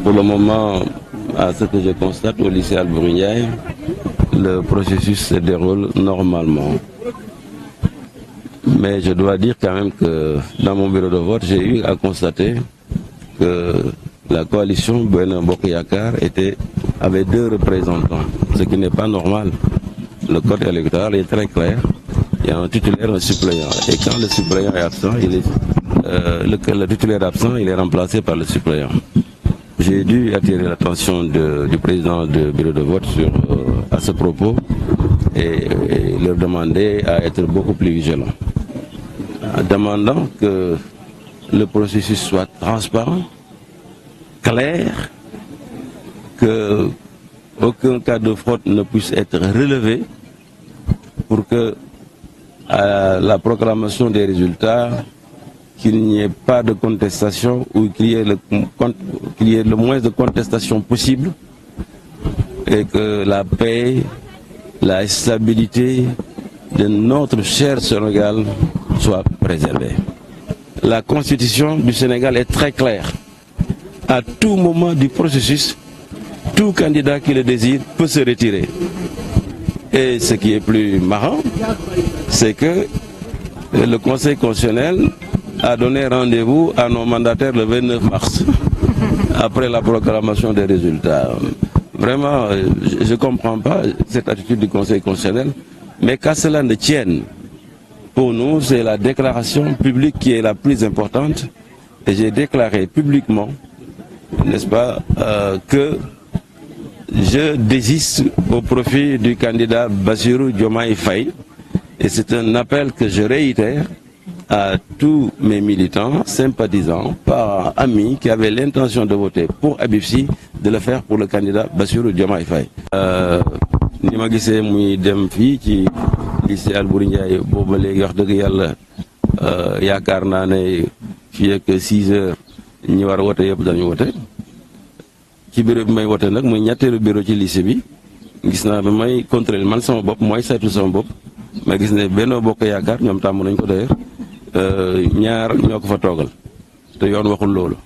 pour le moment, à ce que je constate au lycée Albouri Ndiaye, le processus se déroule normalement. Mais je dois dire quand même que dans mon bureau de vote, j'ai eu à constater que la coalition Benno Bokk Yakaar avait 2 représentants, ce qui n'est pas normal. Le code électoral est très clair. Il y a un titulaire et un suppléant. Et quand le suppléant est absent, le titulaire absent, il est remplacé par le suppléant. J'ai dû attirer l'attention du président du bureau de vote à ce propos et leur demander à être beaucoup plus vigilants. En demandant que le processus soit transparent, clair, que aucun cas de fraude ne puisse être relevé pour que à la proclamation des résultats, qu'il n'y ait pas de contestation ou qu'il y ait le moins de contestation possible et que la paix, la stabilité de notre cher Sénégal soit préservée. La constitution du Sénégal est très claire. À tout moment du processus, tout candidat qui le désire peut se retirer. Et ce qui est plus marrant, c'est que le Conseil constitutionnel a donné rendez-vous à nos mandataires le 29 mars, après la proclamation des résultats. Vraiment, je ne comprends pas cette attitude du Conseil constitutionnel, mais qu'à cela ne tienne, pour nous, c'est la déclaration publique qui est la plus importante. Et j'ai déclaré publiquement, n'est-ce pas, que je désiste au profit du candidat Bassirou Diomaye Faye. Et c'est un appel que je réitère à tous mes militants, sympathisants, parents, amis qui avaient l'intention de voter pour Habib Sy, de le faire pour le candidat Bassirou Diomaye Faye. Ni ma gisee muy dem fii ci lycée Albouri Ndiaye boobu ba léegi wax dëgg yàlla yaakaar naa ne fii ak 6 heures ñi war a wote yëpp dañu wote ci bureau bi may wote nag muy ñetteelu bureau ci lycée bi gis naa ba may contrôler man sama bopp mooy saytu sama bopp ma gis ne Benno Bokk Yaakaar ñoom tàmm nañ ko d'ailleurs ñaar ñoo ko fa toogal te yoon waxul loolu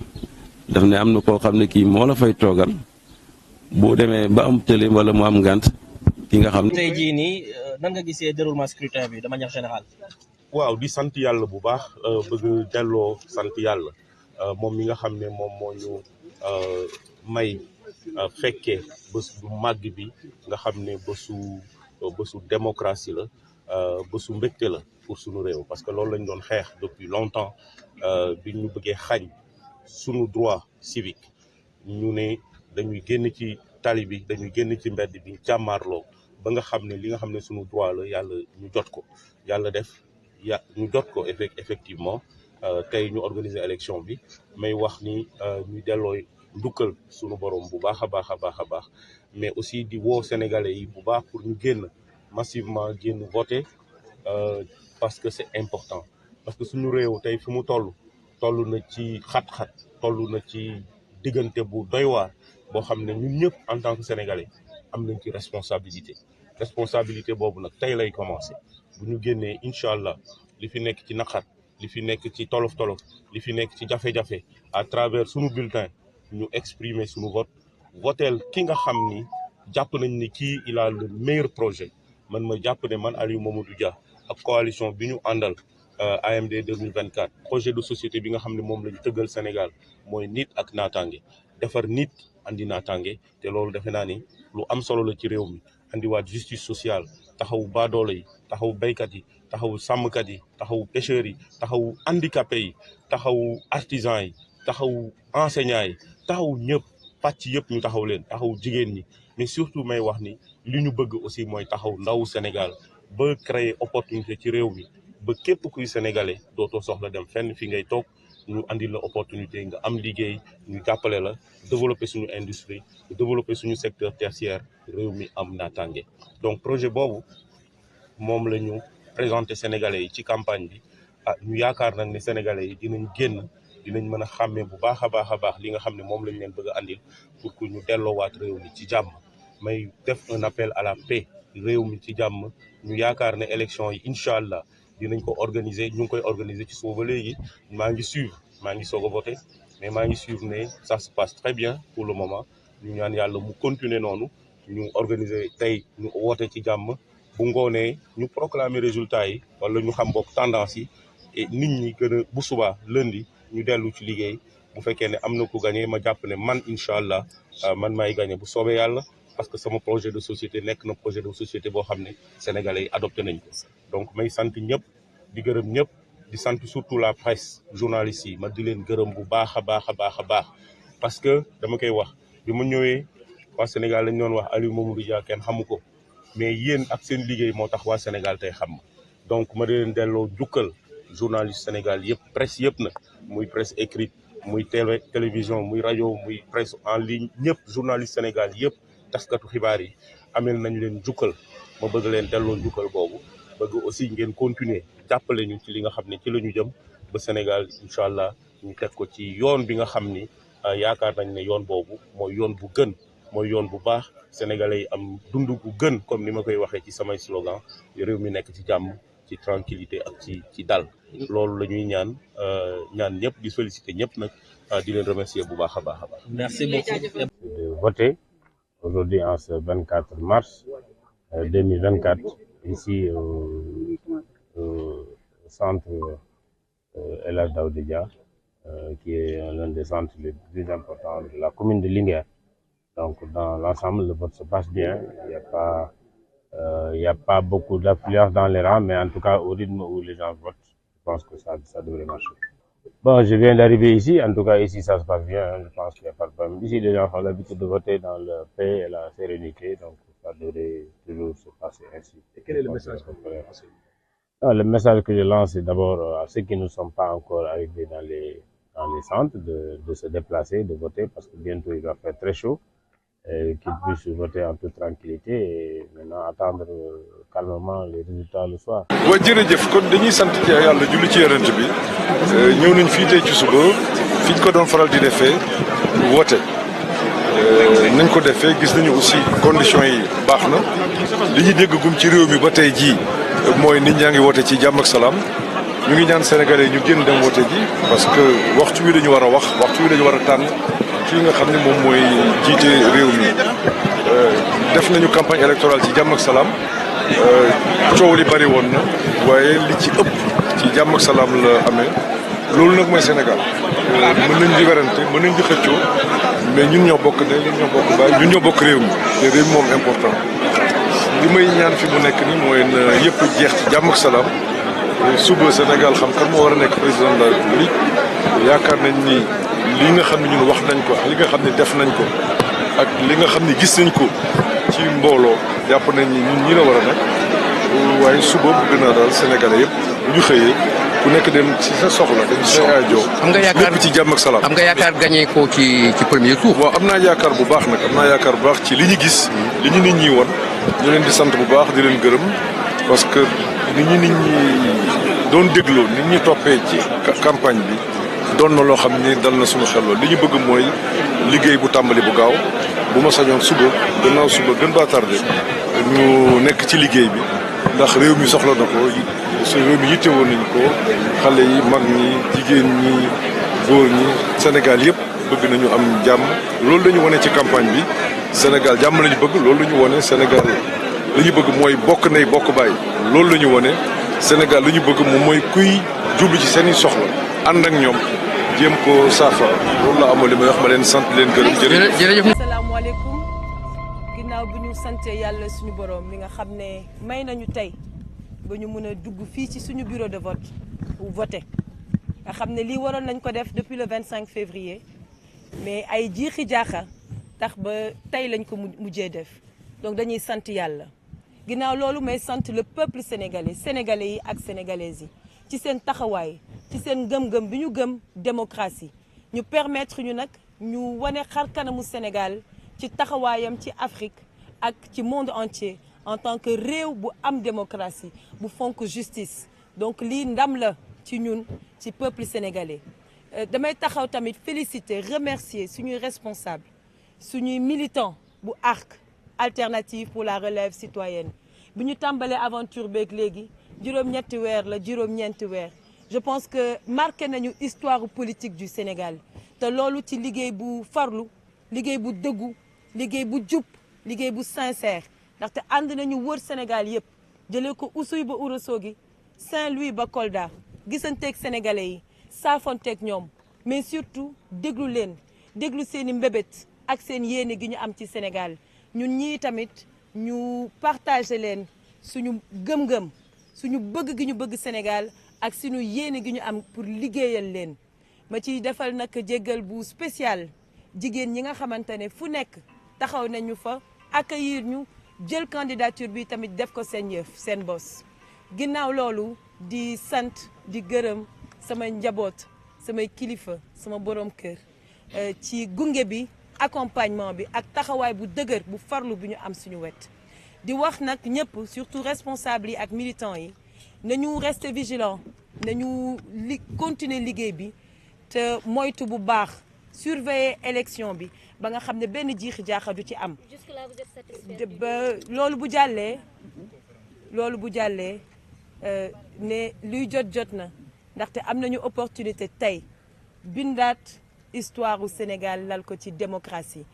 daf ne am na koo xam ne kii moo la fay toogal boo demee ba am tële wala mu am ngànt ki nga xam ne. tey jii nii nan nga gisee déroulement scrutin bi de manière générale. waaw di sant yàlla bu baax bëgg delloo sant yàlla moom mi nga xam ne moom moo ñu may fekkee bés bu màgg bi nga xam ne bésu démocratie la bésu mbégte la pour sunu réew parce que loolu lañ doon xeex depuis longtemps bi ñu bëggee xañ sunu droit civique ñu ne dañuy génn ci tali bi dañuy génn ci mbedd bi jàmmaarloo ba nga xam ne li nga xam ne sunu droit la yàlla ñu jot ko yàlla def ñu jot ko effectivement tey ñu organiser élection bi may wax ni ñu dellooy ndukkal sunu borom bu baax a baax a baax a baax mais aussi di woo sénégalais yi bu baax pour ñu génn massivement génn voter parce que c'est important parce que suñu réew tey fi mu toll na ci xat-xat toll na ci diggante bu doy waar boo xam ne ñun ñëpp en tant que sénégalais am nañ ci responsabilité boobu nag tey lay commencer bu ñu génnee incha allah li fi nekk ci naqar li fi nekk ci tolof-tolof li fi nekk ci jafe-jafe à travers sunu bulletin ñu exprimer sunu vote voteel ki nga xam ni jàpp nañ ni kii il a le meilleur projet man ma jàpp ne man Aliou Mamadou Dia ak coalition bi ñu àndal AMD 2024 projet de société bi nga xam ne moom lañu tëggal Sénégal mooy nit ak naataange defar nit andi naataange te loolu defe naa ni lu am solo la ci réew mi andiwaat justice sociale taxawu baadoolo yi taxawu béykat yi taxawu sàmmkat yi taxawu pêcheurs yi taxawu handicapé yi taxawu artisans yi taxawu enseignants yi taxawu ñëpp pàcc yëpp ñu taxaw leen taxawu jigéen ñi mais surtout may wax ni li ñu bëgg aussi mooy taxaw ndawu Sénégal ba créer opportunité ci réew mi ba képp kuy sénégalais dootoo soxla dem fenn fi ngay toog ñu andil la opportunité nga am liggéey ñu jàppale la développer suñu industrie développer suñu secteur tertiaire réew mi am naataange donc projet boobu moom la ñu présenté sénégalais yi ci campagne bi ñu yaakaar nag ne sénégalais yi dinañ génn dinañ mën a xàmmee bu baax a baax li nga xam ne moom lañ leen bëgg a andil pour que ñu delloowaat réew mi ci jàmm may def un appel à la paix réew mi ci jàmm ñu yaakaar ne élection yi incha allah dinañ ko organiser ñu ngi koy organiser ci suba ba léegi maa ngi suivre maa ngi soog a voté mais maa ngi suivre ne ça se passe très bien pour le moment ñu ñaan yàlla mu continuer noonu ñu organiser tey ñu woote ci jàmm bu ngoonee ñu proclamer résultats yi wala ñu xam bokk tendance yi et nit ñi gën a bu subaa lundi ñu dellu ci liggéey bu fekkee ne am na ku gagné ma jàpp ne man incha allah man maay gagné bu soobee yàlla parce que sama projet de société nekk na projet de société boo xam ne sénégalais yi adopté nañ ko donc may sant ñëpp di gërëm ñëpp di sant surtout la presse journalistes yi ma di leen gërëm bu baax a baax a baax a baax parce que dama koy wax bi ma ñëwee waa Sénégal lañ doon wax Aliou Mamadou Dia kenn xamu ko mais yéen ak seen liggéey moo tax waa Sénégal tey xam donc ma di leen delloo jukkal journaliste Sénégal yëpp presse yëpp na muy presse écrite muy télévision muy rajo muy presse en ligne ñëpp journaliste Sénégal yëpp taskatu xibaar yi amel nañ leen jukkal ma bëgg leen delloo jukkal boobu bëgg aussi ngeen continuer jàppale ñu ci li nga xam ne ci la ñu jëm ba Sénégal incha allah ñu teg ko ci yoon bi nga xam ni yaakaar nañ ne yoon boobu mooy yoon bu gën mooy yoon bu baax sénégalais yi am dund gu gën comme ni ma koy waxee ci samay slogan réew mi nekk ci jàmm ci tranquillité ak ci dal loolu la ñuy ñaan ñëpp di féliciter ñëpp nag di leen remercier bu baax a baax a baax. Merci beaucoup. De voter aujourd'hui en ce 24 mars 2024 ici au centre El Hadj Daouda Dia qui est l'un des centres les plus importants de la commune de Linguère. Donc dans l'ensemble le vote se passe bien, il y a pas beaucoup d'affluence dans les rangs, mais en tout cas au rythme où les gens votent, je pense que ça devrait marcher. Bon, je viens d'arriver ici, en tout cas ici ça se passe bien, je pense qu'il n'y a pas de problème. Ici les gens ont l'habitude de voter dans la paix et la sérénité, donc ça devrait toujours se passer ainsi. Et quel est le message que vous lancez? Le message que je lance, c'est d'abord à ceux qui ne sont pas encore arrivés dans les centres de se déplacer, de voter, parce que bientôt il va faire très chaud, et qu'ils puissent voter en toute tranquillité et maintenant attendre calmement les résultats le soir. waaw jërëjëf kon dañuy sant ci yàlla julli ci yonent bi ñëw nañ fii tey ci suba fi ñu ko doon faral di defee woote nañ ko defee gis nañu aussi conditions yi baax na li ñu dégg gum ci réew mi ba tey jii mooy nit ñaa ngi woote ci jàmm ak salaam ñu ngi ñaan Sénégalais ñu génn dem woote ji parce que waxtu wi dañu war a wax waxtu wi dañu war a tànn kii nga xam ne moom mooy jiite réew mi def nañu campagne électorale ci jàmm ak salaam coow li bari woon na waaye li ci ëpp ci jàmm ak salaam la amee loolu nag mooy Sénégal mën nañ di werante mën nañ di xëccoo mais ñun ñoo bokk ne ñun ñoo bokk baay ñun ñoo bokk réew mi te réew mi moom important li may ñaan fi mu nekk ni mooy na yëpp jeex ci jàmm ak salaam suba Sénégal xam kan moo war a nekk président de la République yaakaar nañ ni li nga xam ne ñun wax nañ ko ak li nga xam ne def nañ ko ak li nga xam ne gis nañ ko ci mbooloo jàpp nañ ni ñun ñi la war a nekk waaye suba bëgg naa daal Sénégalais yëpp bu ñu xëyee ku nekk dem ci sa soxla dem ci sa aajo. am nga yaakaar lépp ci jàmm ak salaam. am nga yaakaar gagné ko ci premier tour. waaw am naa yaakaar bu baax nag am naa yaakaar bu baax ci li ñu gis li ñu nit ñi woon ñu leen di sant bu baax di leen gërëm parce que nit ñi doon dégloo nit ñi toppee ci campagne bi doon na loo xam ni dal na suñu xel li ñu bëgg mooy liggéey bu tàmbali bu gaaw bu ma sañoon suba gannaaw suba gën baa tardé ñu nekk ci liggéey bi ndax réew mi soxla na ko réew mi yitte woon nañ ko xale yi mag ñi jigéen ñi góor ñi Sénégal yëpp bëgg nañu am jàmm loolu la ñu wane ci campagne bi Sénégal jàmm la ñu bëgg loolu la ñu wane Sénégal li ñu bëgg mooy bokk ndey bokk baay loolu la ñu wane Sénégal li ñu bëgg moom mooy kuy jublu ci seen i soxla ànd ak ñoom jéem ko saafara loolu la amoon li may wax ma leen sant leen gërëm jërëjëf. asalaamaaleykum ginnaaw bi ñu sante yàlla suñu borom mi nga xam ne may nañu tey ba ñu mën a dugg fii ci suñu bureau de vote pour voter nga xam ne lii waroon nañ ko def depuis le 25 février mais ay jiixi jaaxa tax ba tey lañ ko mujjee def donc dañuy sant yàlla ginnaaw loolu may sant le peuple sénégalais yi ak sénégalaises yi ci seen taxawaay ci seen gëm-gëm bi ñu gëm démocratie ñu permettre ñu nag ñu wane xar kanamu Sénégal ci taxawaayam ci Afrique ak ci monde entier en tant que réew bu am démocratie bu fonk justice donc lii ndam la ci ñun ci peuple sénégalais damay taxaw tamit féliciter remercier suñuy responsable suñuy militant bu ARC alternative pour la relève citoyenne bi ñu tàmbalee aventure beeg léegi juróom-ñetti weer la juróom-ñeenti weer je pense que marqué nañu histoire politique du Sénégal te loolu ci liggéey bu farlu liggéey bu dëggu liggéey bu jub liggéey bu sincère ndaxte ànd nañu wër Sénégal yëpp jëlee ko Oussouye ba Ourossogui Saint-Louis ba Kolda gisanteeg sénégalais yi saafonteeg ñoom mais surtout déglu leen déglu seen i mbébét ak seen yéene gi ñu am ci Sénégal ñun ñii tamit ñu partagé leen suñu gëm-gëm suñu bëgg gi ñu bëgg Sénégal ak suñu yéene gi ñu am pour liggéeyal leen ma ciy defal nag jéggal bu spécial jigéen ñi nga xamante ne fu nekk taxaw nañu fa accueillir ñu jël candidature bi tamit def ko seen yëf seen bos ginnaaw loolu di sant di gërëm samay njaboot samay kilifa sama borom kër ci gunge bi accompagnement bi ak taxawaay bu dëgër bu farlu bi ñu am suñu wet di wax nag ñëpp surtout responsables yi ak militants yi nañu rester vigilant nañu continuer liggéey bi te moytu bu baax surveiller élection bi ba nga xam ne benn jiixi jaaxa du ci am ba loolu bu jàllee ne luy jot na ndaxte am nañu opportunité tey bindaat histoire u Sénégal lal ko ci démocratie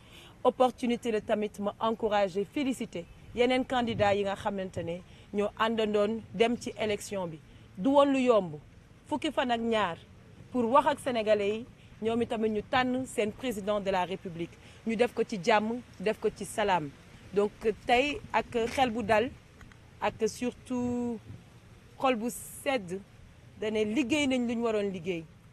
opportunité la tamit ma encourager féliciter yeneen candidat yi nga xamante ne ñoo àndandoon dem ci élection bi du woon lu yomb fukki fan ak ñaar pour wax ak sénégalais yi ñoom itamit ñu tànn seen président de la république ñu def ko ci jàmm def ko ci salaam donc tey ak xel bu dal ak surtout xol bu sedd dane liggéey nañ lu ñu waroon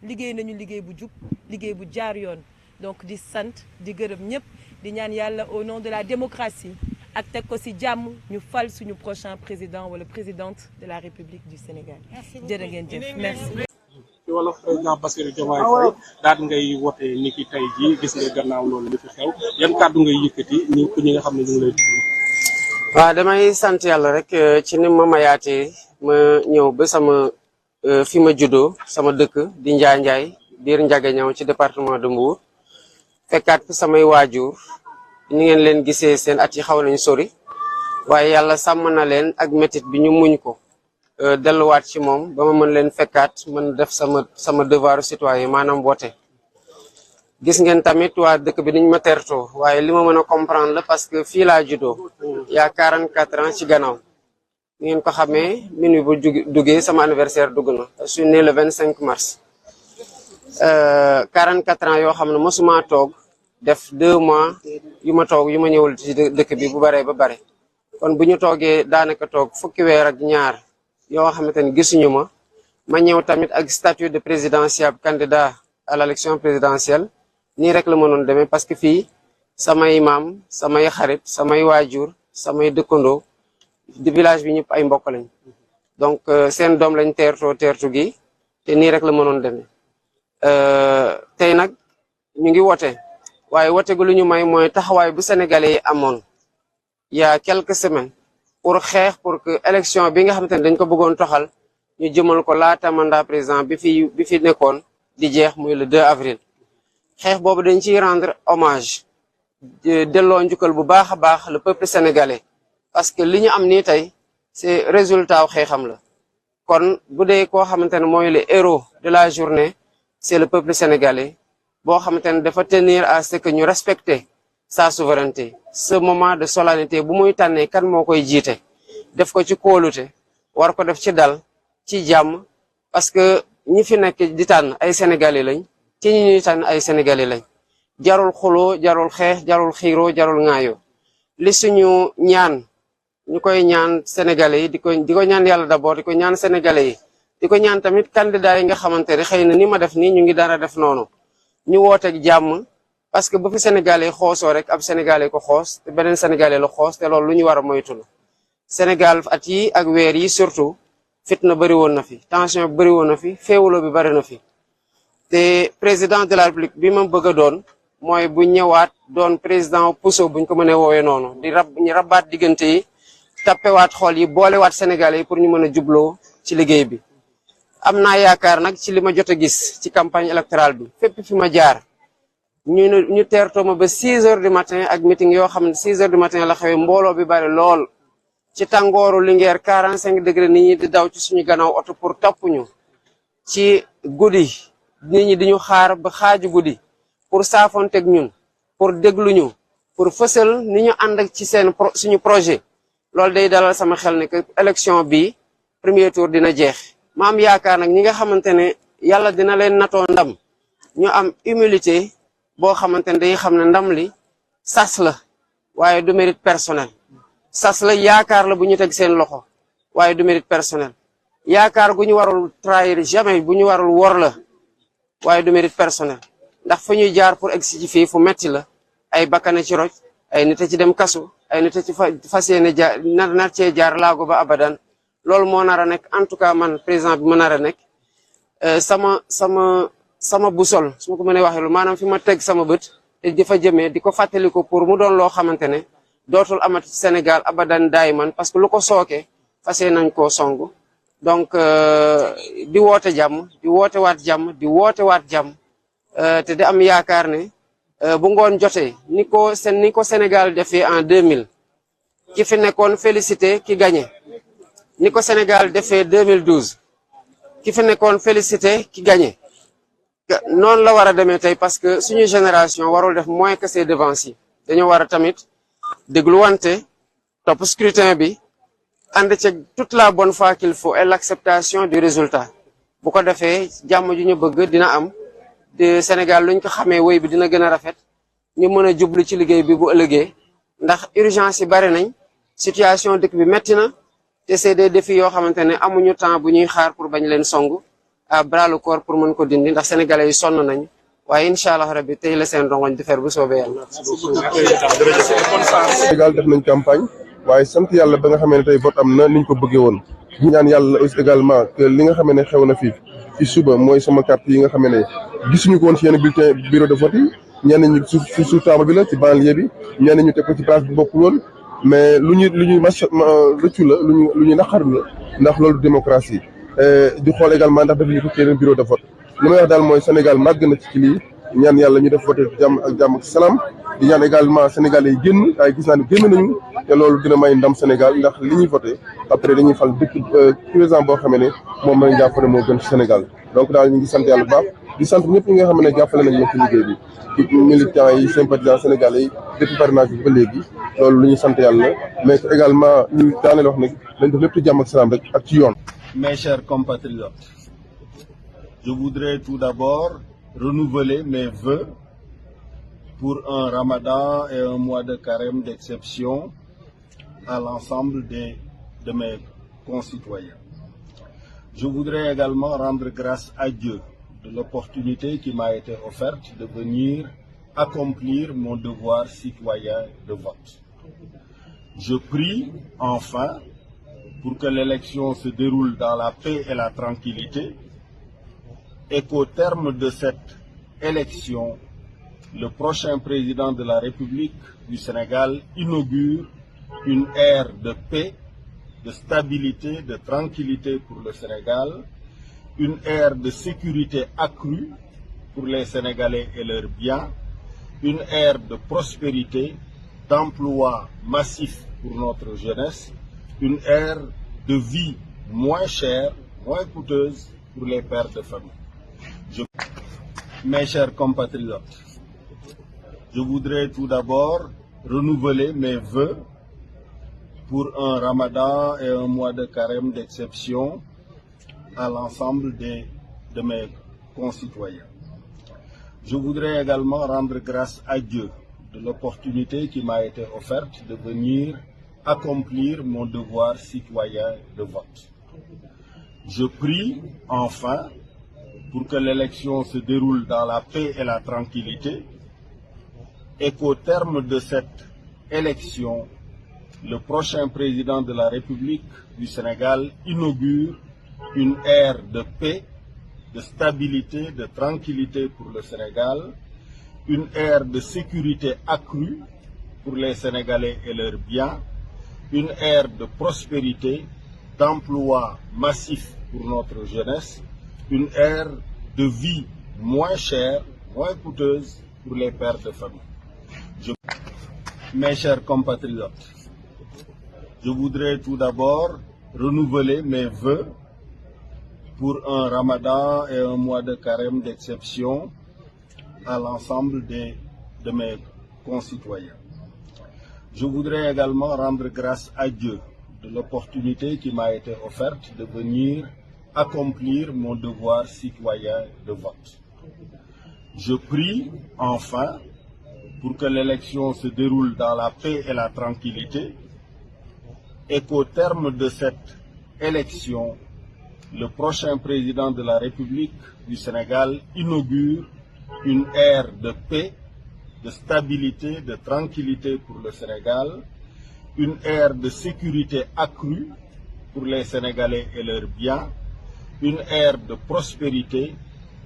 liggéey nañu liggéey bu jub liggéey bu jaar yoon donc di sant di gërëm ñëpp di ñaan yàlla au nom de la démocratie ak teg ko ci jàmm ñu fal suñu prochain président wala présidente de la République du Sénégal jërë ngeen jëf merci. ci wala président Bassirou Diomaye Faye daal ngay wote ni ki tey jii gis nga gannaaw loolu li fi xew yan kàddu ngay yëkkati ñi nga xam ne ñu ngi lay déglu. waaw damay sant yàlla rek ci ni ma mayaatee ma ñëw ba sama fi ma juddoo sama dëkk di Njaay biir Ndiaganiao ci département de Mbour fekkaat fi samay waajur ni ngeen leen gisee seen at yi xaw nañu sori waaye yàlla sàmm na leen ak métit bi ñu muñ ko delluwaat ci moom ba ma mën leen fekkaat mën def sama devoir citoyen maanaam woote. gis ngeen tamit waa dëkk bi niñ ma tertoo waaye li ma mën a comprendre la parce que fii laa juddoo yaa 44 ans ci gannaaw ni ngeen ko xamee minuit bu duggee sama anniversaire dugg na je suis né le 25 mars 44 ans yoo xam ne mosuma toog def 2 mois yu ma toog yu ma ñëwul ci dëkk bi bu baree ba bare kon bu ñu toogee daanaka toog fukki weer ak ñaar yoo xamante ni gisuñu ma ñëw tamit ak statut de présidentiable candidat à l'élection présidentielle nii rek la mënoon demee parce que fii samay maam samay xarit samay waajur samay dëkkandoo di village bi ñëpp ay mbokk lañ donc seen doom lañ teertu gi te nii rek la mënoon demee tey nag ñu ngi wote waaye wote gu lu ñu may mooy taxawaay bu sénégalais yi amoon il y a quelques semaines pour xeex pour que élection bi nga xamante ne dañ ko bëggoon toxal ñu jëmal ko laata mandat président bi fi nekkoon di jeex muy le 2 avril xeex boobu dañ ciy rendre hommage delloo njukkal bu baax a baax le peuple sénégalais parce que li ñu am nii tey c'est résultat wu xeexam la kon bu dee koo xamante ne mooy le héros de la journée c'est le peuple sénégalais boo xamante ne dafa tenir à ce que ñu respecter sa souveraineté ce moment de solennité bu muy tànnee kan moo koy jiite def ko ci kóolute war ko def ci dal ci jàmm parce que ñi fi nekk di tànn ay sénégalais lañ ci ñi ñuy tànn ay sénégalais lañ jarul xuloo jarul xeex jarul xiiroo jarul ŋaayoo li suñu ñaan ñu koy ñaan sénégalais yi di ko ñaan yàlla d'abord di ko ñaan sénégalais yi di ko ñaan tamit candidat yi nga xamante ne xëy na ni ma def nii ñu ngi dara def noonu ñu wooteeg jàmm parce que bu fi sénégalais xoosoo rek ab sénégalais ko xoos te beneen sénégalais la xoos te loolu lu ñu war a moytu la Sénégal at yi ak weer yi surtout fitna bëri woon na fi tension bëri woon na fi féewuloo bi bëri na fi te président de la république bi ma bëgg a doon mooy bu ñëwaat doon président puso buñ ko mënee woowee noonu ñu rabaat diggante yi tappewaat xool yi boolewaat sénégalais yi pour ñu mën a jubloo ci liggéey bi am naa yaakaar nag ci li ma jot a gis ci campagne électorale bi fépp fi ma jaar ñu teertoo ma ba 6 heures du matin ak meeting yoo xam ne 6 heures du matin la xewee mbooloo bi bari lool ci tàngooru Linguère 45 degré nit ñi di daw ci suñu gannaaw oto pour topp ñu ci guddi nit ñi di ñu xaar ba xaaju guddi pour saafonteeg ñun pour déglu ñu pour fësal ni ñu ànd ak ci suñu projet loolu day dalal sama xel ne que élection bi premier tour dina jeex ma am yaakaar nag ñi nga xamante ne yàlla dina leen natoo ndam ñu am humilité boo xamante ne day xam ne ndam li sas la waaye du mérite personnel sas la yaakaar la bu ñu teg seen loxo waaye du mérite personnel yaakaar gu ñu warul trahir jamais bu ñu warul wor la waaye du mérite personnel ndax fu ñuy jaar pour egsi ci fii fu metti la ay bakkane ci roj ay nit a ci dem kasu ay nit a ci fas yéene jaar nar cee jaar laago ba abadan loolu moo nar a nekk en tout cas man président bi ma nar a nekk sama busol su ma ko mënee waxee lu maanaam fi ma teg sama bët te di fa jëmee di ko fàttali ko pour mu doon loo xamante ne dootul amati ci Sénégal abadan daay man parce que lu ko sooke fas yéene nañ koo song donc di woote jàmm di woote waat jàmm di woote waat jàmm te di am yaakaar ne bu ngoon jotee ni ko Sénégal defee en 2000 ki fi nekkoon félicité ki gagné ni ko Sénégal defee 2012 ki fi nekkoon félicité ki gagné noonu la war a demee tey parce que suñu génération warul def moins que ses devanciers dañoo war a tamit déglu wante topp scrutin bi ànd ci toute la bonne foi qu'il faut et l'acceptation du résultat bu ko defee jàmm ju ñu bëgg dina am de Sénégal luñ ko xamee woy bi dina gën a rafet ñu mën a jublu ci liggéey bi bu ëllëgee ndax urgence yi bari nañ situation dëkk bi metti na te c'est des défis yoo xamante ne amuñu temps bu ñuy xaar pour bañ leen song à bras le corps pour mën ko dindi ndax sénégalais yi sonn nañu waaye incha allah rabbi tey la seen rongoñ di fer bu soobee yàlla. Sénégal def nañ campagne waaye sant yàlla ba nga xamee ne tey vote am na niñ ko bëggee woon ñu ñaan yàlla aussi également que li nga xamee ne xew na fii ci suba mooy sama carte yi nga xamee ne gisuñu ko woon ci yenn bulletin bureau de vote yi ñenn ñi su table bi la ci banlieue bi ñenn ñu teg ko ci place bi bokkul woon mais lu ñuy rëccu la lu ñu naqaru la ndax loolu démocratie di xool également ndax daf ñu ko ci yeneen bureau de vote li may wax daal mooy Sénégal màgg na ci lii ñaan yàlla ñu def vote jàmm ak salaam di ñaan également Sénégalais yi génn waaye gis naa ne génn nañu te loolu dina may ndam Sénégal ndax li ñuy voté après dañuy fal président boo xamee ne moom lañ jàpp ne moo gën ci Sénégal donc daal ñu ngi sant yàlla bu baax di sant ñëpp ñi nga xam ne jàppale nañ ma ci liggéey bi ci militants yi sympathisants sénégalais yi depuis parrainage bi ba léegi loolu lu ñuy sant yàlla mais également ñu daaneel wax ne dañ def lépp ci jàmm ak salaam rek ak ci yoon. Mes chers compatriotes, je voudrais tout d'abord renouveler mes vœux pour un Ramadan et un mois de carême d'exception à l'ensemble de mes concitoyens. Je voudrais également rendre grâce à Dieu de l'opportunité qui m'a été offerte de venir accomplir mon devoir citoyen de vote. Je prie enfin pour que l'élection se déroule dans la paix et la tranquillité et qu'au terme de cette élection, le prochain président de la République du Sénégal inaugure une ère de paix, de stabilité, de tranquillité pour le Sénégal, une ère de sécurité accrue pour les Sénégalais et leurs biens, une ère de prospérité, d'emploi massif pour notre jeunesse, une ère de vie moins chère, moins coûteuse pour les pères de famille. Mes chers compatriotes, je voudrais tout d'abord renouveler mes vœux pour un Ramadan et un mois de carême d'exception à l'ensemble de mes concitoyens. Je voudrais également rendre grâce à Dieu de l'opportunité qui m'a été offerte de venir accomplir mon devoir citoyen de vote. Je prie enfin pour que l'élection se déroule dans la paix et la tranquillité et qu'au terme de cette élection, le prochain président de la République du Sénégal inaugure une ère de paix, de stabilité, de tranquillité pour le Sénégal, une ère de sécurité accrue pour les Sénégalais et leurs biens, une ère de prospérité, d'emploi massif pour notre jeunesse, une ère de vie moins chère, moins coûteuse pour les pères de famille. Mes chers compatriotes, je voudrais tout d'abord renouveler mes vœux pour un Ramadan et un mois de carême d'exception à l'ensemble de mes concitoyens. Je voudrais également rendre grâce à Dieu de l'opportunité qui m'a été offerte de venir accomplir mon devoir citoyen de vote. Je prie enfin pour que l'élection se déroule dans la paix et la tranquillité et qu'au terme de cette élection, le prochain président de la République du Sénégal inaugure une ère de paix, de stabilité, de tranquillité pour le Sénégal, une ère de sécurité accrue pour les Sénégalais et leurs biens, une ère de prospérité,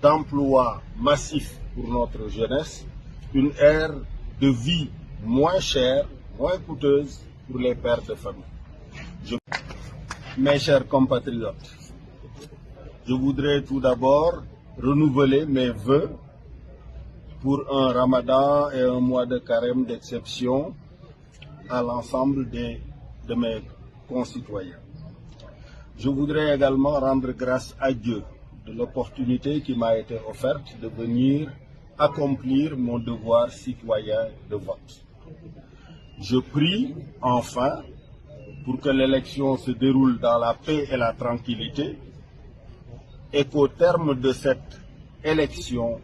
d'emploi massif pour notre jeunesse, une ère de vie moins chère, moins coûteuse pour les pères de famille. Mes chers compatriotes, je voudrais tout d'abord renouveler mes vœux pour un Ramadan et un mois de carême d'exception à l'ensemble de mes concitoyens. Je voudrais également rendre grâce à Dieu de l'opportunité qui m'a été offerte de venir accomplir mon devoir citoyen de vote. Je prie enfin pour que l'élection se déroule dans la paix et la tranquillité et qu'au terme de cette élection,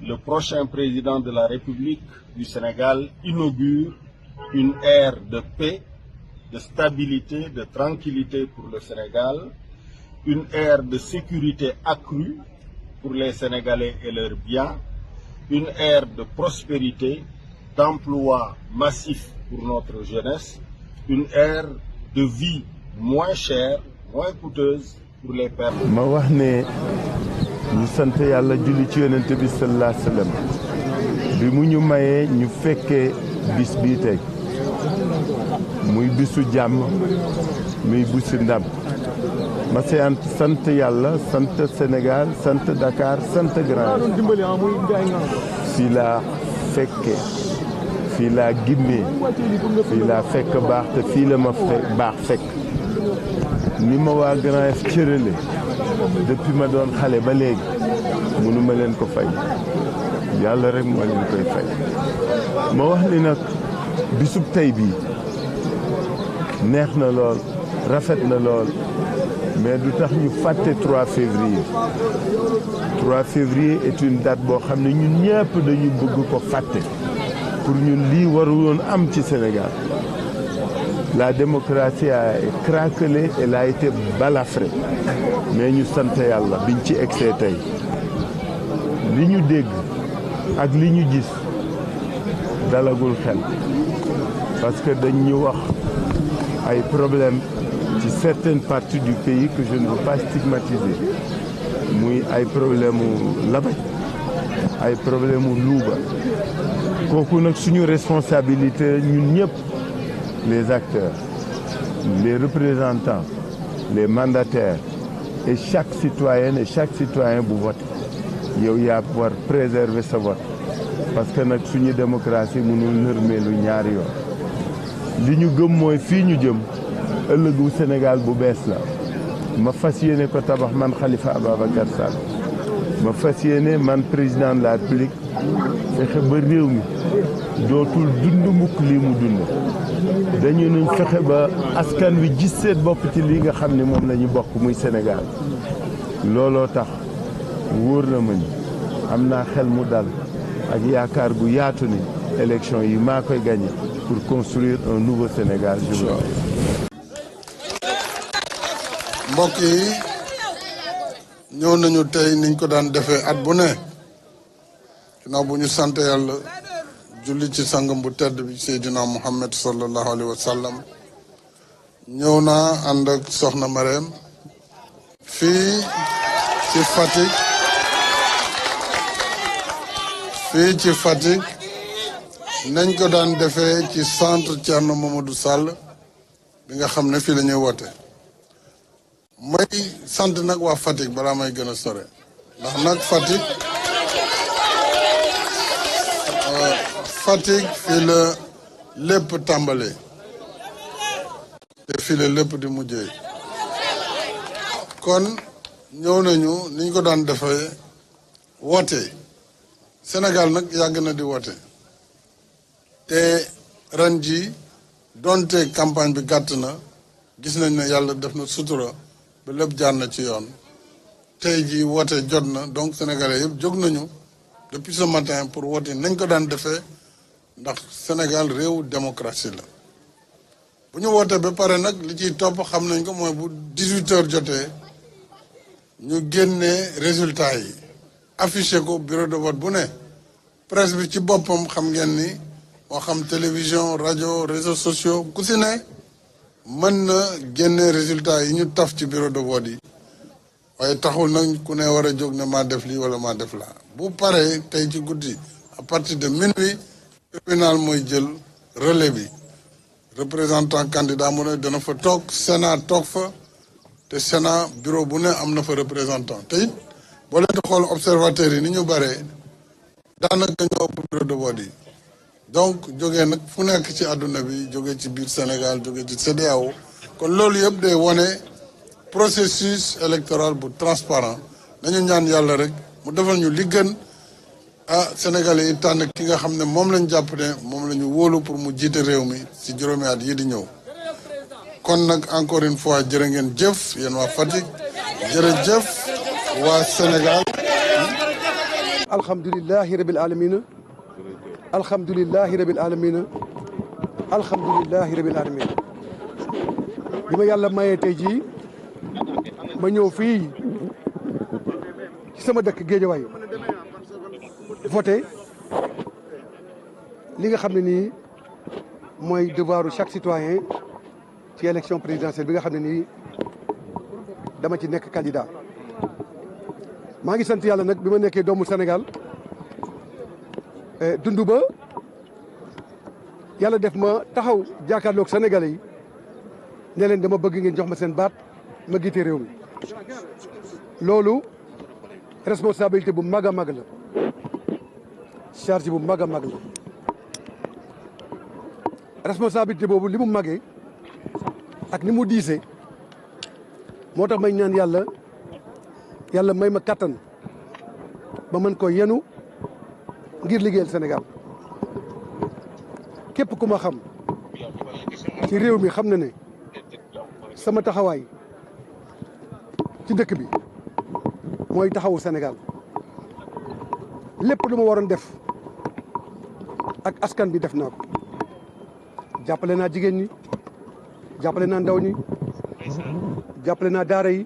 le prochain président de la République du Sénégal inaugure une ère de paix, de stabilité, de tranquillité pour le Sénégal, une ère de sécurité accrue pour les Sénégalais et leurs biens, une ère de prospérité, d'emploi massif pour notre jeunesse, une ère de vie moins chère, moins coûteuse pour les pères. ma wax ne ñu sant yàlla julli ci yonent bi sallallahu alayhi wa sallam bi mu ñu mayee ñu fekkee bis bii tey muy bisu jàmm muy bisu ndam ma sant yàlla sant Sénégal sant Dakar sant Grand fii laa fekke fii laa gimmee fii laa fekk baax te fii la ma baax fekk ni ma waa Grand Yoff cërale depuis ma doon xale ba léegi mënu ma leen ko fay yàlla rek moo leen koy fay ma wax ni nag bisub tey bii neex na lool rafet na lool mais du tax ñu fàtte 3 février 3 février est une date boo xam ne ñun ñëpp dañu bëgg ko fàtte pour ñun lii waru woon am ci Sénégal. La démocratie a craquelé, elle a été balafrée mais ñu sant yàlla biñ ci egsee tey li ñu dégg ak li ñu gis dalagul xel parce que dañ ñu wax ay problèmes ci certaines parties du pays que je ne veux pas stigmatiser muy ay problème mu labaj ay problème mu luuba kooku nag suñu responsabilité ñun ñëpp les acteurs, les représentants, les mandataires et chaque citoyenne et chaque citoyen bu vote yow yaa war préserver sa vote parce que nag suñu démocratie mënul nërmeelu ñaari yoon li ñu gëm mooy fii ñu jëm ëllëgu Sénégal bu bees la ma fas yéene ko tabax man Khalifa Ababacar Sall ma fas yéene man président de la République fexe ba réew mi dootul dund mukk lii mu dund dañu nañ fexe ba askan wi gis seen bopp ci lii nga xam ne moom la ñu bokk muy Sénégal looloo tax wóor na ma ni am naa xel mu dal ak yaakaar gu yaatu ni élection yi maa koy gagné pour construire un nouveau Sénégal. mbokk yi ñëw nañu tey niñ ko daan defee at bu ne ginnaaw bu ñu sant yàlla julli ci sangam bu tedd bi Seydina Muhammad sallallahu alayhi wa sallam ñëw naa ànd ak soxna Marème fii ci Fatick nañ ko daan defee ci centre Thierno Mamadou Sall bi nga xam ne fii la ñuy woote may sant nag waa Fatick balaa may gën a sore ndax nag Fatick fii la lépp tàmbalee te fii la lépp di mujjee kon ñëw nañu niñ ko daan defee woote Sénégal nag yàgg na di woote te ren ji donte campagne bi gàtt na gis nañ ne yàlla def na sutura ba lépp jaar na ci yoon tey ji woote jot na donc sénégalais yëpp jóg nañu depuis ce matin pour woote nañ ko daan defee ndax Sénégal réew démocratie la bu ñu wootee ba pare nag li ciy topp xam nañ ko mooy bu 18h jotee ñu génnee résultat yi affiché ko bureau de vote bu ne presse bi ci boppam xam ngeen ni moo xam télévision rajo réseaux sociaux ku si ne mën na génne résultat yi ñu taf ci bureau de vote yi waaye taxul nag ku ne war a jóg ne maa def lii wala maa def laa bu paree tey ci guddi à partir de minuit tribunal mooy jël relais bi représentant candidat mu ne dana fa toog Sénat toog fa te Sénat bureau bu ne am na fa représentant te it boo leen di xool observateurs yi ni ñu baree daanaka ñoo ëpp bureau de vote yi donc jógee nag fu nekk ci àdduna bi jógee ci biir Sénégal jógee ci CEDEAO kon loolu yëpp day wone processus électoral bu transparent nañu ñaan yàlla rek mu defal ñu li gën Sénégalais yi tànn ki nga xam ne moom lañ jàpp ne moom la ñu wóolu pour mu jiite réew mi ci juróomi at yi di ñëw kon nag encore une fois jërë ngeen jëf yéen waa Fatick jërëjëf waa Sénégal. alhamdulilahi rabil alamina alhamdulilahi rabil alamina alhamdulilahi rabil alamina bi ma yàlla mayee tey jii ma ñëw fii ci sama dëkk Géejawaay voté li nga xam ne nii mooy devoiru chaque citoyen ci élection présidentielle bi nga xam ne nii dama ci nekk candidat maa ngi sant yàlla nag bi ma nekkee doomu Sénégal dund ba yàlla def ma taxaw jàkkaarloog Sénégalais yi ne leen dama bëgg ngeen jox ma seen baat ma jiite réew mi loolu responsabilité bu mag a mag la charge bu mag a mag la responsabilité boobu li mu magee ak ni mu diisee moo tax may ñaan yàlla may ma kattan ba mën ko yenu ngir liggéeyal Sénégal képp ku ma xam ci réew mi xam na ne sama taxawaay ci dëkk bi mooy taxawu Sénégal lépp lu ma waroon def ak askan bi def naa ko jàppale naa jigéen ñi jàppale naa ndaw ñi jàppale naa daara yi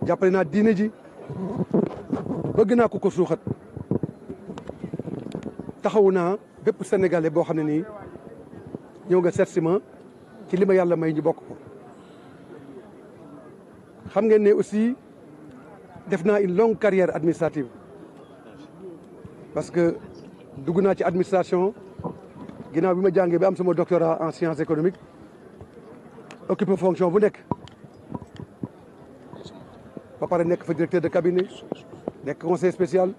jàppale naa diine ji bëgg naa ko suuxat taxawu naa bépp sénégalais boo xam ne nii ñëw nga seet si ma ci li ma yàlla may ñu bokk ko xam ngeen ne aussi def naa une longue carrière administrative parce que dugg naa ci administration ginnaaw bi ma jàngee ba am sama doctorat en sciences économiques occupé fonction bu nekk ba pare nekk fa directeur de cabinet nekk conseiller spécial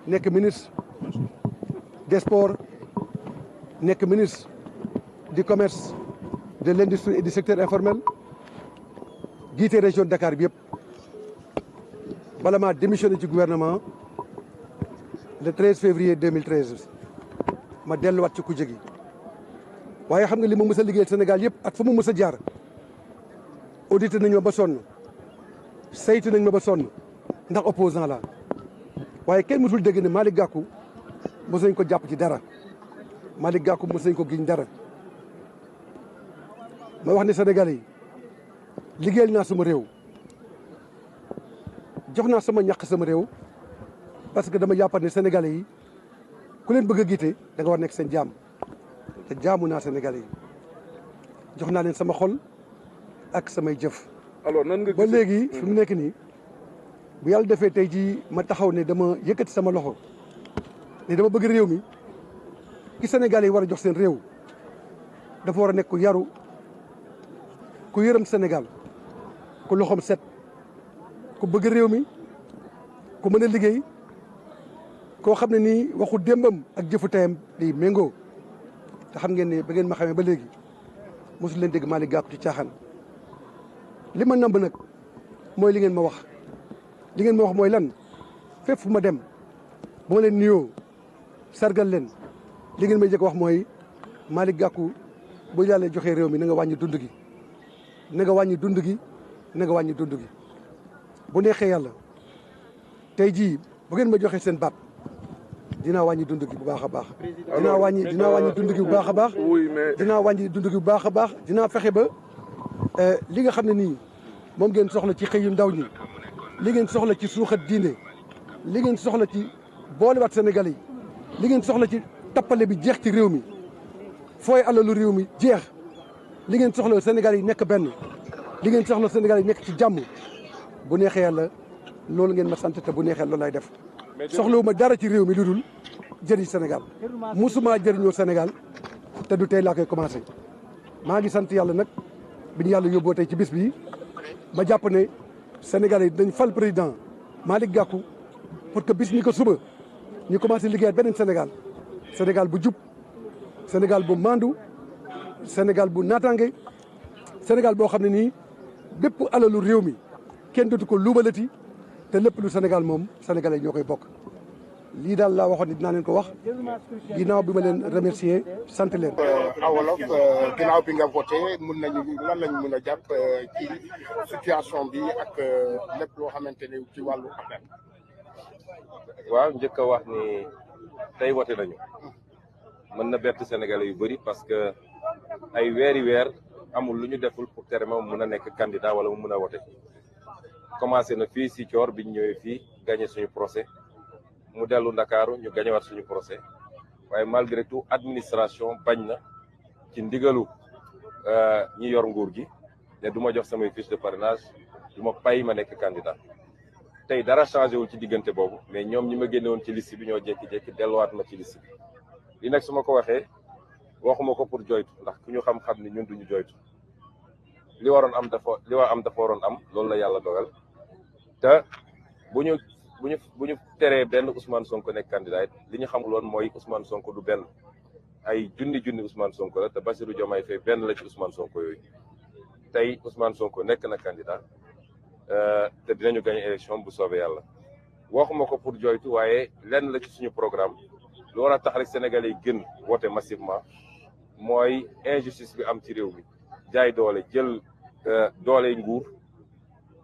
nekk ministre des sports nekk ministre du commerce de l'industrie et du secteur informel jiite région de Dakar bi yëpp bala maa démissionné ci gouvernement le 13 février 2013 ma delluwaat ci kujje gi waaye xam nga li ma mës a liggéeyal Sénégal yëpp ak fu mu mës a jaar audité nañ ma ba sonn saytu nañ ma ba sonn ndax opposant la waaye kenn mësul dégg ne Malick Gakou mës nañ ko jàpp ci dara Malick Gakou mës nañ ko giñ dara ma wax ne Sénégalais yi liggéeyal naa sama réew jox naa sama ñàq sama réew parce que dama jàpp ne Sénégalais yi ku leen bëgg a giite da nga war nekk seen jaam te jaamu naa Sénégalais yi jox naa leen sama xol ak samay jëf. alors nan nga ba léegi fi mu nekk nii bu yàlla defee tey jii ma taxaw ne dama yëkkati sama loxo ne dama bëgg réew mi ki Sénégalais yi war a jox seen réew dafa war a nekk ku yaru ku yërëm Sénégal ku loxoom set ku bëgg réew mi ku mën a liggéey koo xam ne nii waxu démbam ak jëfu tayam di méngoo te xam ngeen ne ba ngeen ma xamee ba léegi mosul leen dégg Malick Gakou ci caaxaan li ma namb nag mooy li ngeen ma wax li ngeen ma wax mooy lan fépp fu ma dem bu ma leen nuyoo sargal leen li ngeen may jëkk wax mooy Malick Gakou bu yàlla joxee réew mi na nga wàññi dund gi na nga wàññi dund gi na nga wàññi dund gi bu neexee yàlla tey jii bu ngeen ma joxee seen baat dinaa wàññi dund gi bu baax a baax. dinaa wàññi dund gi bu baax a baax. dinaa wàññi dund gi bu baax a baax dinaa fexe ba li nga xam ne nii moom ngeen soxla ci xëy yu ndaw ñi li ngeen soxla ci suuxat diine li ngeen soxla ci boolewaat Sénégalais yi li ngeen soxla ci tappale bi jeex ci réew mi fooy alalu réew mi jeex li ngeen soxla Sénégal yi nekk benn li ngeen soxla Sénégal yi nekk ci jàmm bu neexee yàlla loolu ngeen ma sant te bu neexee loolu lay def soxlawuma dara ci réew mi lu dul jëriñ Sénégal musuma jëriñoo Sénégal te du tey laa koy commencé maa ngi sant yàlla nag bi ñu yàlla yóbboo tey ci bis bi ma jàpp ne Sénégalais yi dañ fal président Malick Gakou pour que bis ni ko suba ñu commencé liggéeyat beneen Sénégal bu jub Sénégal bu mandu Sénégal bu naataange Sénégal boo xam ne nii bépp alalu réew mi kenn dootu ko luubalati te lépp lu Sénégal moom Sénégalais ñoo koy bokk lii daal laa waxoon ni dinaa leen ko wax ginnaaw bi ma leen remercier sant leen. Awolof ginnaaw bi nga voté mun nañu lan lañ mun a jàpp ci situation bi ak lépp loo xamante ne ci wàllu affaire. waaw njëkk a wax ni tey voté nañu mën na bett Sénégalais yu bëri parce que ay weeri weer amul lu ñu deful pour tere ma mun a nekk candidat wala mu mun a voté commencé na fii si Coor bi ñu ñëwee fii gagné suñu procès mu dellu Ndakaaru ñu gañewaat suñu procès waaye malgré tout administration bañ na ci ndigalu ñi yor nguur gi ne du ma jox samay fiche de parrainage du ma pay ma nekk candidat tey dara changé wul ci diggante boobu mais ñoom ñi ma génne woon ci liste bi ñoo jékki-jékki delluwaat ma ci liste bi li nag su ma ko waxee waxuma ko pour joytu ndax ku ñu xam-xam ni ñun duñu joytu li waroon am dafa waroon am loolu la yàlla dogal te bu ñu teree benn Ousmane Sonko nekk candidat li ñu xamul woon mooy Ousmane Sonko du benn ay junni Ousmane Sonko la te Bassirou Diomaye Faye benn la ci Ousmane Sonko yooyu tey Ousmane Sonko nekk na candidat te dinañu gagné élection bu soobee yàlla waxuma ko pour joytu waaye lenn la ci suñu programme lu war a tax rek Sénégalais yi gën voté massivement mooy injustice bi am ci réew mi jaay doole jël doole nguur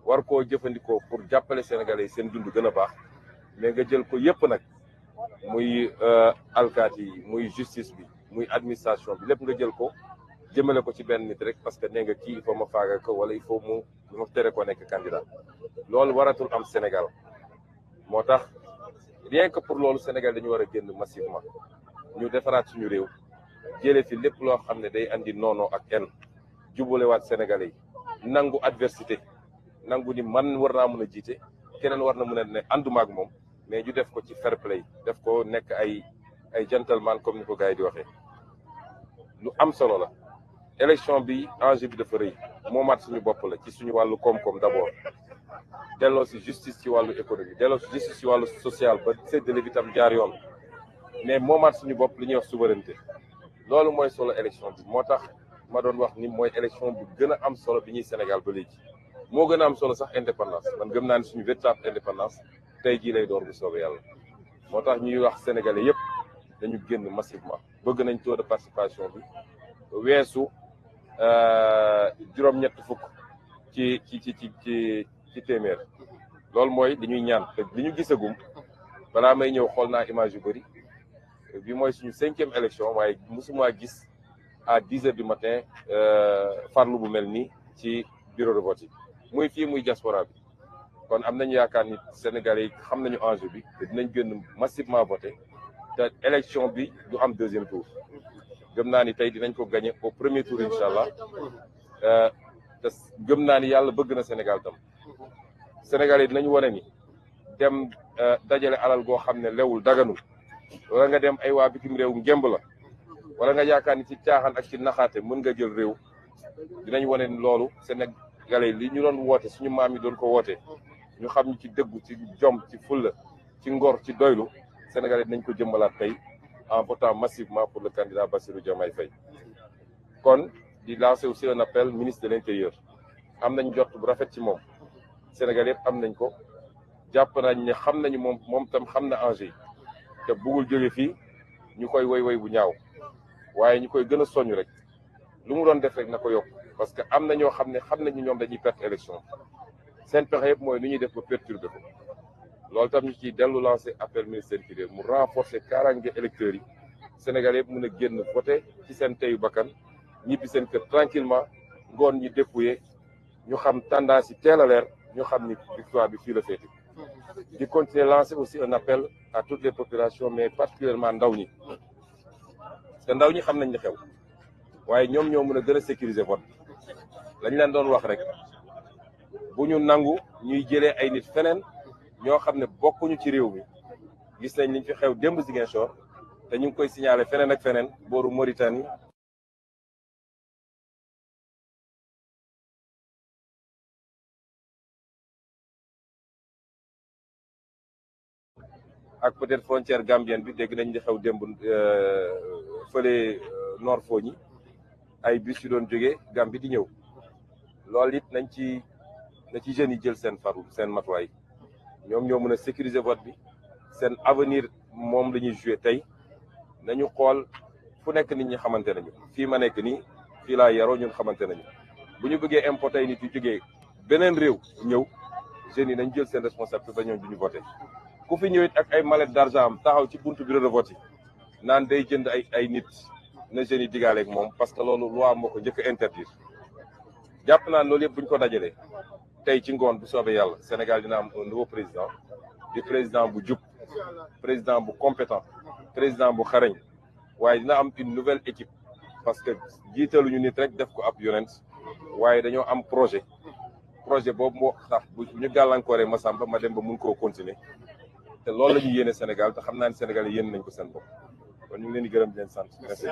war koo jëfandikoo pour jàppale Sénégalais yi seen dund gën a baax mais nga jël ko yépp nag muy alkaati yi muy justice bi muy administration bi lépp nga jël ko jëmale ko ci benn nit rek parce que nee nga kii il faut ma faaga ko wala il faut ma tere ko nekk candidat loolu waratul am Sénégal moo tax rien que pour loolu Sénégal dañu war a génn massivement ñu defaraat suñu réew jëlee fi lépp loo xam ne day andi noonoo ak en jubalewaat Sénégalais yi nangu adversité nangu ni man war naa mën a jiite keneen war na mën a ne ànduma ak moom mais ñu def ko ci fair play def ko nekk ay gentleman comme ni ko gars yi di waxee lu am solo la. élection bi enjeu bi dafa rëy moomaat suñu bopp la ci suñu wàllu koom-koom d'abord delloo si justice ci wàllu économie delloo si justice ci wàllu social ba séddale bi tam jaar yoon mais moomaat suñu bopp li ñuy wax souveraineté loolu mooy solo élection bi moo tax ma doon wax ni mooy élection bi gën a am solo bi ñuy Sénégal ba léegi moo gën a am solo sax indépendance man gëm naa ni suñu véritable indépendance tey jii lay door bu soobee yàlla moo tax ñuy wax sénégalais yépp dañu génn massivement bëgg nañ taux de participation bi weesu juróom-ñett fukk ci téeméer loolu mooy li ñuy ñaan te li ñu gisagum balaa may ñëw xool naa image yu bëri bi mooy suñu 5e élection waaye mosuma gis à 10 heures du matin farlu bu mel nii ci bureau de vote yi muy fii muy diaspora bi kon am nañu yaakaar ni Sénégalais yi xam nañu enjeu bi te dinañ gën massivement voter te élection bi du am 2e tour gëm naa ni tey dinañ ko gagné au premier tour incha allah te gëm naa ni yàlla bëgg na Sénégal tam Sénégal yi dinañ wane ni dem dajale alal goo xam ne lewul daganul wala nga dem ay waa bitim réew ngemb la wala nga yaakaar ni ci caaxaan ak ci naxaate mën nga jël réew dinañ wane ni loolu Sénégalais li ñu doon woote suñu maam yi doon ko woote ñu xam ñu ci dëggu ci jom ci fulla ci ngor ci doylu Sénégalais dinañ ko jëmmalaat tey en votant massivement pour le candidat Bassirou Diomaye Faye kon di lancer aussi un appel ministre de l'intérieur am nañ jot bu rafet ci moom Sénégal yëpp am nañ ko jàpp nañ ne xam nañu moom tam xam na enjeu yi te bëggul jóge fii ñu koy woy bu ñaaw waaye ñu koy gën a soññ rek lu mu doon def rek na ko yokk parce que am na ñoo xam ne xam nañu ñoom dañuy perte élection seen pexe yëpp mooy nu ñuy def ba perturber ko loolu tam ñu ciy dellu lancer appel ministère intérieur mu renforcer kaaraange électeurs yi Sénégal yëpp mën a génn voté ci seen teyu bakkan ñibbi seen kër tranquillement ngoon ñi dépouillé ñu xam tendance yi teel a leer ñu xam ni victoire bi fii la féete di continuer lancer aussi un appel à toutes les populations mais particulièrement ndaw ñi parce que ndaw ñi xam nañ li xew waaye ñoom ñoo mën a gën a sécuriser vote lañ leen doon wax rek bu ñu nangu ñuy jëlee ay nit feneen ñoo xam ne bokkuñu ci réew mi gis nañ liñ fi xew démb Ziguinchor te ñu ngi koy signaler feneen ak feneen booru Mauritanie ak peut-être frontière gambienne bi dégg nañ di xew démb fële Nord Fogny ay bus yu doon jógee Gambie di ñëw loolu it na ci jeunes yi jël seen faru seen matuwaay ñoom ñoo mën a sécuriser vote bi seen avenir moom la ñuy joué tey nañu xool fu nekk nit ñi xamante nañu fii ma nekk nii fii laa yaroo ñun xamante nañu bu ñu bëggee importer nit yu jógee beneen réew ñëw jeunes yi nañ jël seen responsabilité ba ñoom du ñu voté ku fi ñëwit ak ay mallette d'argent am taxaw ci buntu bureau de vote yi naan day jënd ay nit na jeunes yi digaaleeg moom parce que loolu loi moo ko njëkk a interdire jàpp naa loolu yëpp bu ñu ko dajalee tey ci ngoon bu soobee yàlla Sénégal dina am un nouveau président di président bu jub président bu compétent président bu xarañ waaye dina am une nouvelle équipe parce que jiitaluñu nit rek def ko ab yonent waaye dañoo am projet boobu moo tax bu ñu gàllankooree Massamba ma dem ba mun koo continuer te loolu la ñuy yéene Sénégal te xam naa ne Sénégal yéene nañ ko seen bopp kon ñu ngi leen di gërëm di leen sant merci